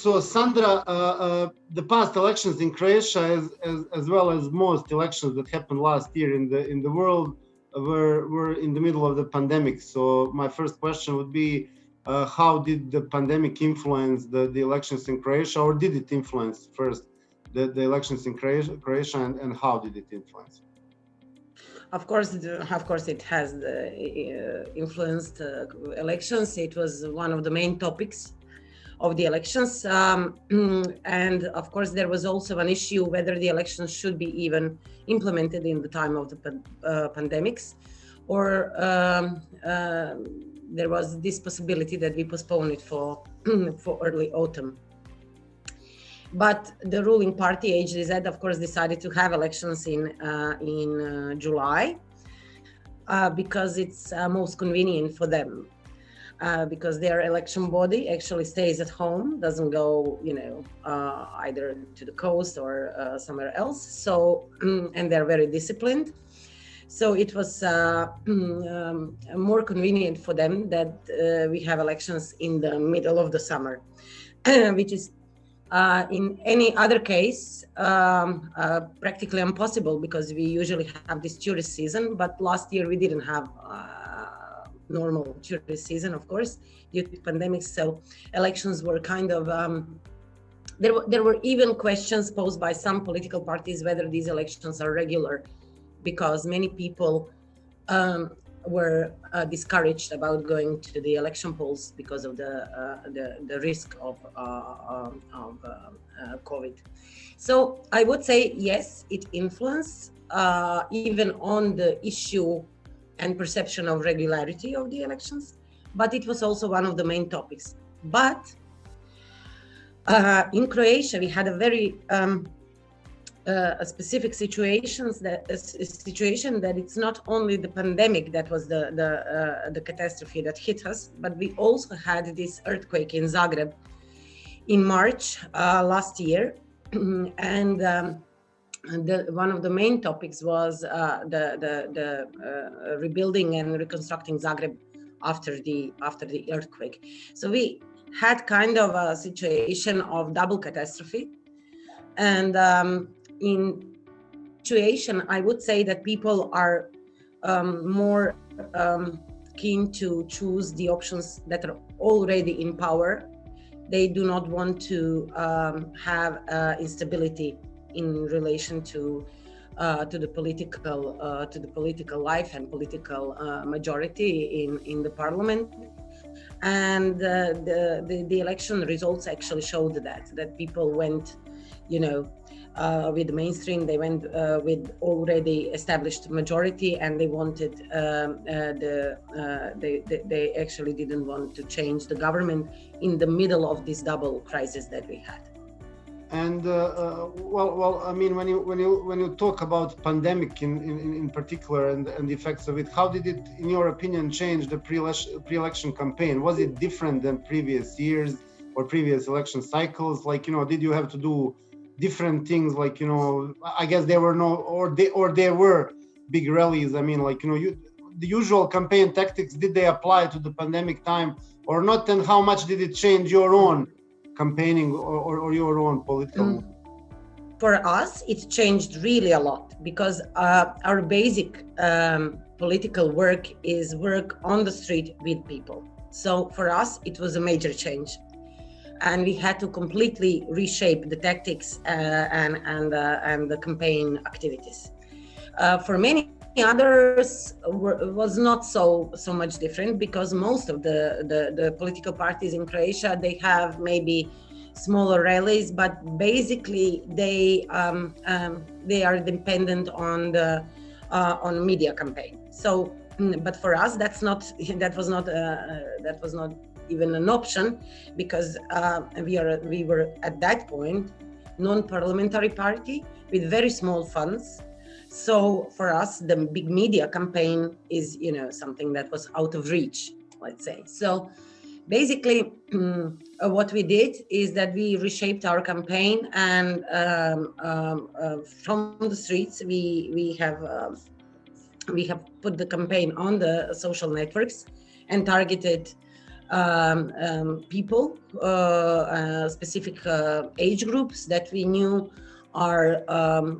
so Sandra, the past elections in Croatia, as well as most elections that happened last year in the world, were in the middle of the pandemic. So my first question would be, how did the pandemic influence the elections in Croatia, or did it influence first the elections in Croatia, and how did it influence? Of course, it has influenced elections. It was one of the main topics of the elections, and of course, there was also an issue whether the elections should be even implemented in the time of the pandemics, or there was this possibility that we postpone it for for early autumn. But the ruling party, HDZ, of course, decided to have elections in July because it's most convenient for them. Because their election body actually stays at home, doesn't go, either to the coast or somewhere else. So, and they're very disciplined. So it was more convenient for them that we have elections in the middle of the summer, which is in any other case, practically impossible, because we usually have this tourist season, but last year we didn't have normal tourist season, of course, due to pandemic. So elections were kind of, there were even questions posed by some political parties whether these elections are regular, because many people were discouraged about going to the election polls because of the risk of COVID. So I would say yes, it influenced even on the issue and perception of regularity of the elections, but it was also one of the main topics. But in Croatia, we had a very a specific situation that it's not only the pandemic that was the catastrophe that hit us, but we also had this earthquake in Zagreb in March last year, and one of the main topics was the rebuilding and reconstructing Zagreb after the earthquake. So we had kind of a situation of double catastrophe, and in situation, I would say that people are more keen to choose the options that are already in power. They do not want to have instability in relation to the political life and political majority in the parliament. And the election results actually showed that people went, with the mainstream. They went with already established majority, and they wanted they actually didn't want to change the government in the middle of this double crisis that we had. And well, I mean, when you talk about pandemic in particular and the effects of it, how did it, in your opinion, change the pre-election campaign? Was it different than previous years or previous election cycles? Like, did you have to do different things? Like, I guess there were there were big rallies. I mean, like, the usual campaign tactics, did they apply to the pandemic time or not? And how much did it change your own campaigning or your own political? For us, it changed really a lot, because our basic political work is work on the street with people. So for us, it was a major change, and we had to completely reshape the tactics and the campaign activities. For many others, was not so much different, because most of the political parties in Croatia, they have maybe smaller rallies, but basically they are dependent on the media campaign. So, but for us, that was not even an option, because we were at that point non-parliamentary party with very small funds. So for us, the big media campaign is, something that was out of reach, let's say. So basically, what we did is that we reshaped our campaign, and from the streets, we have put the campaign on the social networks and targeted people, specific age groups that we knew are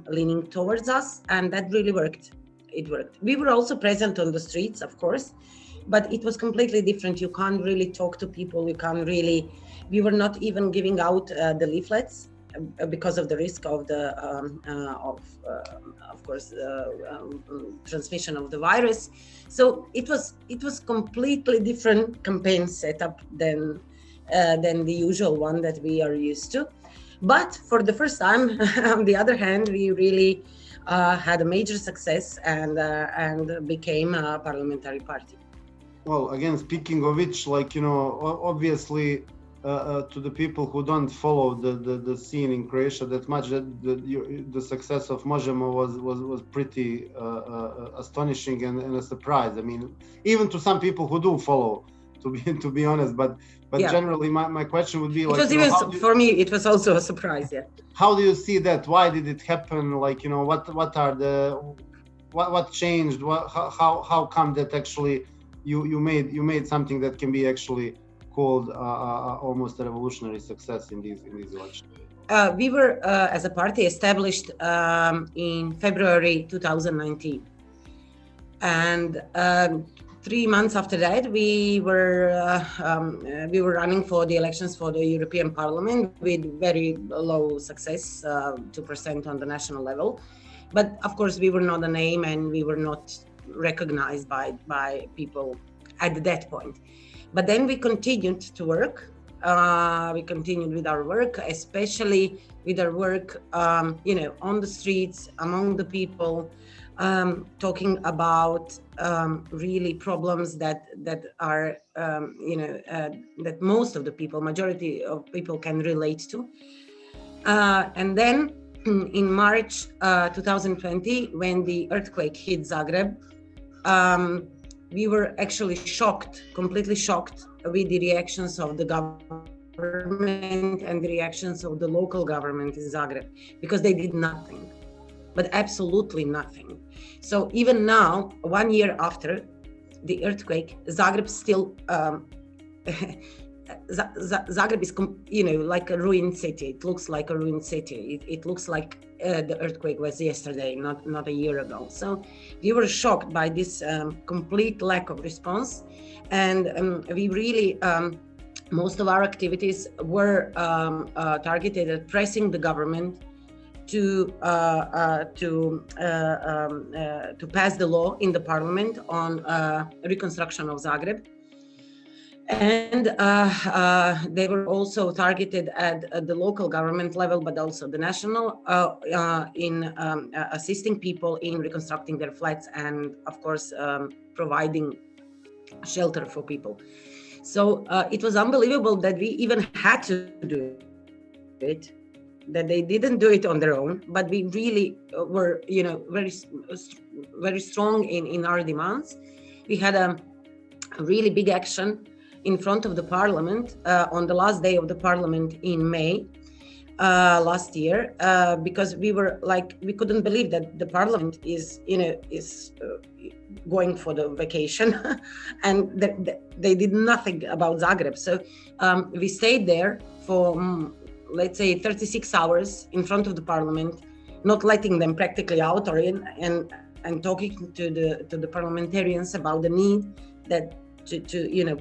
leaning towards us, and that really worked. It worked. We were also present on the streets, of course, but it was completely different. You can't really talk to people. You can't really. We were not even giving out the leaflets because of the risk of the of course transmission of the virus. So it was completely different campaign setup than the usual one that we are used to. But for the first time, on the other hand, we really had a major success and became a parliamentary party. Well, again, speaking of which, obviously, to the people who don't follow the scene in Croatia that much, the success of Možemo was pretty astonishing and a surprise. I mean, even to some people who do follow, to be honest. But yeah. Generally, my question would be it was even for me. It was also a surprise. Yeah. How do you see that? Why did it happen? What are what changed? How come that actually you made something that can be actually called almost a revolutionary success in these elections? We were, as a party, established in February 2019, and 3 months after that, we were running for the elections for the European Parliament with very low success, 2% on the national level. But of course, we were not a name, and we were not recognized by people at that point. But then we continued to work. We continued with our work, especially with our work, on the streets, among the people, talking about really problems that are, that most of the people, majority of people can relate to. And then in March 2020, when the earthquake hit Zagreb, we were actually shocked, completely shocked with the reactions of the government and the reactions of the local government in Zagreb, because they did nothing, but absolutely nothing. So even now, 1 year after the earthquake, Zagreb still, Zagreb is, like a ruined city. It looks like a ruined city. It looks like the earthquake was yesterday, not a year ago. So we were shocked by this complete lack of response, and we really, most of our activities were targeted at pressing the government to pass the law in the parliament on reconstruction of Zagreb. And they were also targeted at the local government level, but also the national, in assisting people in reconstructing their flats and, of course, providing shelter for people. So it was unbelievable that we even had to do it, that they didn't do it on their own, but we really were, very strong in our demands. We had a really big action in front of the parliament on the last day of the parliament in May last year, because we were we couldn't believe that the parliament is going for the vacation and they did nothing about Zagreb. So we stayed there for let's say 36 hours in front of the parliament, not letting them practically out or in, and talking to the parliamentarians about the need that to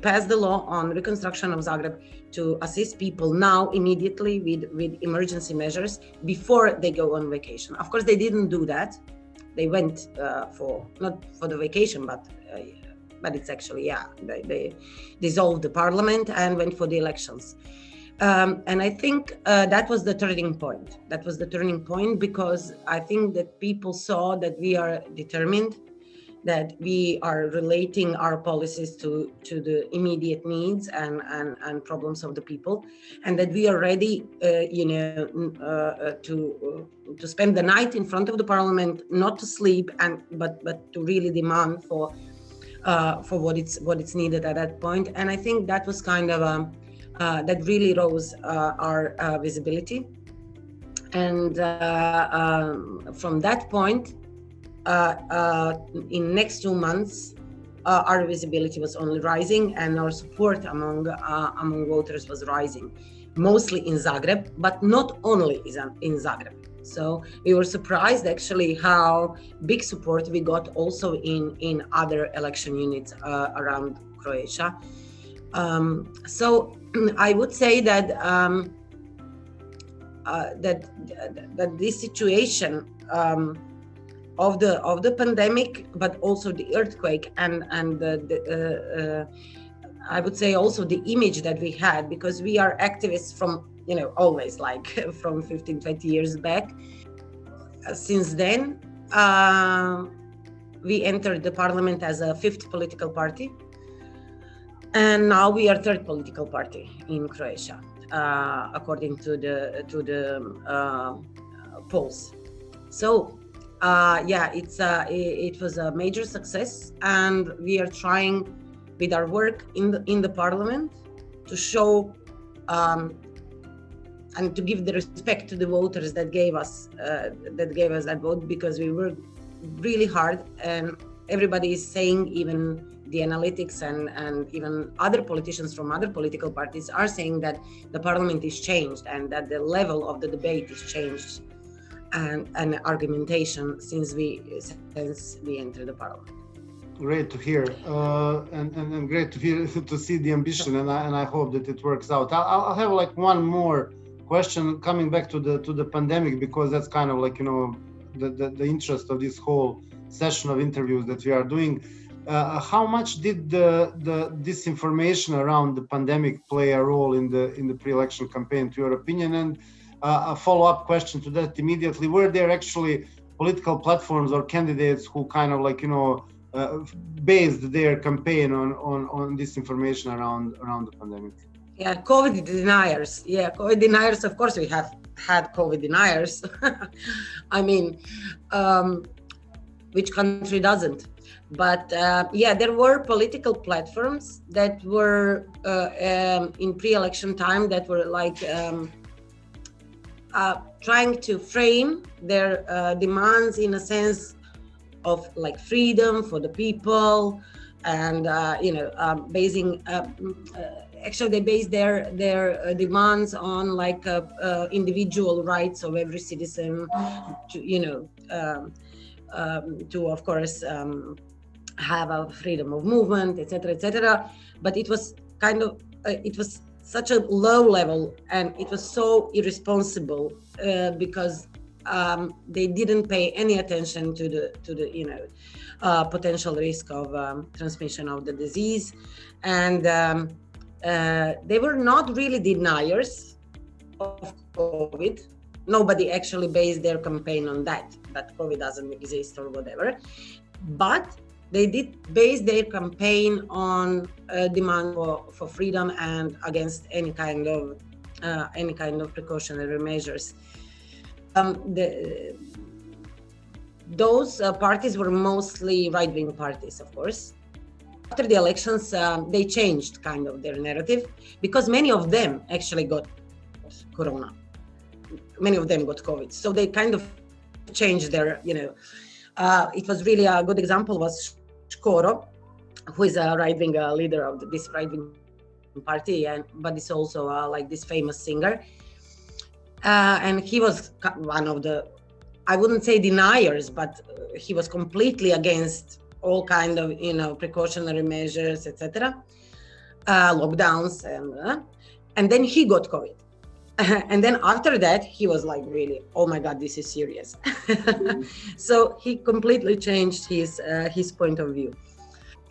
pass the law on reconstruction of Zagreb, to assist people now immediately with emergency measures before they go on vacation. Of course, they didn't do that. They went for not for the vacation, but it's actually they dissolved the parliament and went for the elections. And I think that was the turning point. That was the turning point because I think that people saw that we are determined, that we are relating our policies to the immediate needs and problems of the people, and that we are ready, to spend the night in front of the parliament, not to sleep, but to really demand for what it's needed at that point. And I think that was kind of that really rose our visibility, and from that point. In next 2 months, our visibility was only rising, and our support among voters was rising, mostly in Zagreb, but not only in Zagreb. So we were surprised actually how big support we got also in other election units around Croatia. So I would say that that this situation of the pandemic, but also the earthquake and I would say also the image that we had, because we are activists from always, like from 15-20 years back. Since then, we entered the parliament as a fifth political party, and now we are third political party in Croatia, according to the polls. So it was a major success, and we are trying with our work in the parliament to show and to give the respect to the voters that gave us that vote, because we worked really hard, and everybody is saying, even the analytics and even other politicians from other political parties are saying that the parliament is changed and that the level of the debate is changed and argumentation since we entered the parliament. Great to hear, and great to hear to see the ambition, and I hope that it works out. I'll have like one more question coming back to the pandemic, because that's kind of like the interest of this whole session of interviews that we are doing. How much did the disinformation around the pandemic play a role in the pre-election campaign, to your opinion? And a follow-up question to that immediately: were there actually political platforms or candidates who kind of like based their campaign on disinformation around the pandemic? Yeah, COVID deniers. Yeah, COVID deniers. Of course, we have had COVID deniers. I mean, which country doesn't? But there were political platforms that were in pre-election time that were like trying to frame their demands in a sense of like freedom for the people, and basing. Actually, they base their demands on like individual rights of every citizen to of course have a freedom of movement, etc., etc. But it was kind of it was such a low level, and it was so irresponsible because they didn't pay any attention to the potential risk of transmission of the disease, and they were not really deniers of COVID. Nobody actually based their campaign on that COVID doesn't exist or whatever, but they did base their campaign on demand for freedom and against any kind of precautionary measures. Those parties were mostly right-wing parties, of course. After the elections, they changed kind of their narrative, because many of them actually got corona. Many of them got COVID. So they kind of changed their, it was really a good example was Škoro, who is a right-wing leader of this right-wing party, but is also like this famous singer. And he was one of the, I wouldn't say deniers, but he was completely against all kind of, precautionary measures, etc., lockdowns, and then he got COVID. And then after that, he was like, really, oh my God, this is serious. So he completely changed his point of view.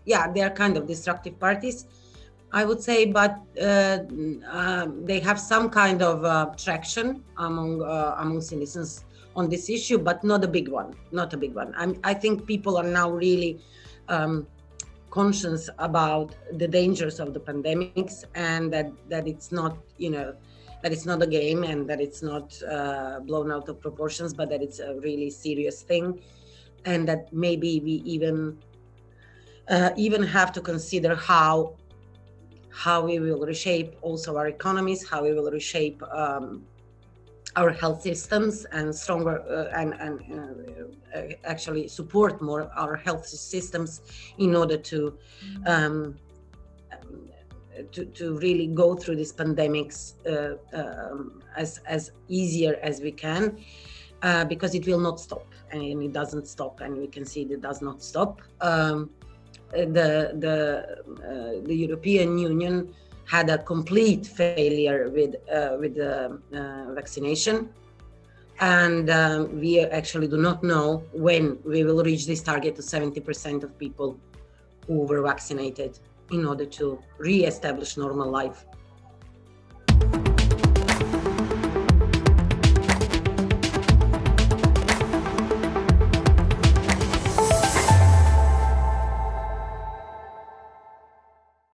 Yeah, they are kind of destructive parties, I would say, but they have some kind of traction among citizens on this issue, but not a big one. I think people are now really conscious about the dangers of the pandemics, and that it's not, that it's not a game, and that it's not blown out of proportions, but that it's a really serious thing, and that maybe we even have to consider how we will reshape also our economies, how we will reshape our health systems and stronger actually support more our health systems in order to really go through these pandemics as easier as we can, because it will not stop, and it doesn't stop, and we can see it does not stop. The European Union had a complete failure with the vaccination, and we actually do not know when we will reach this target of 70% of people who were vaccinated in order to re-establish normal life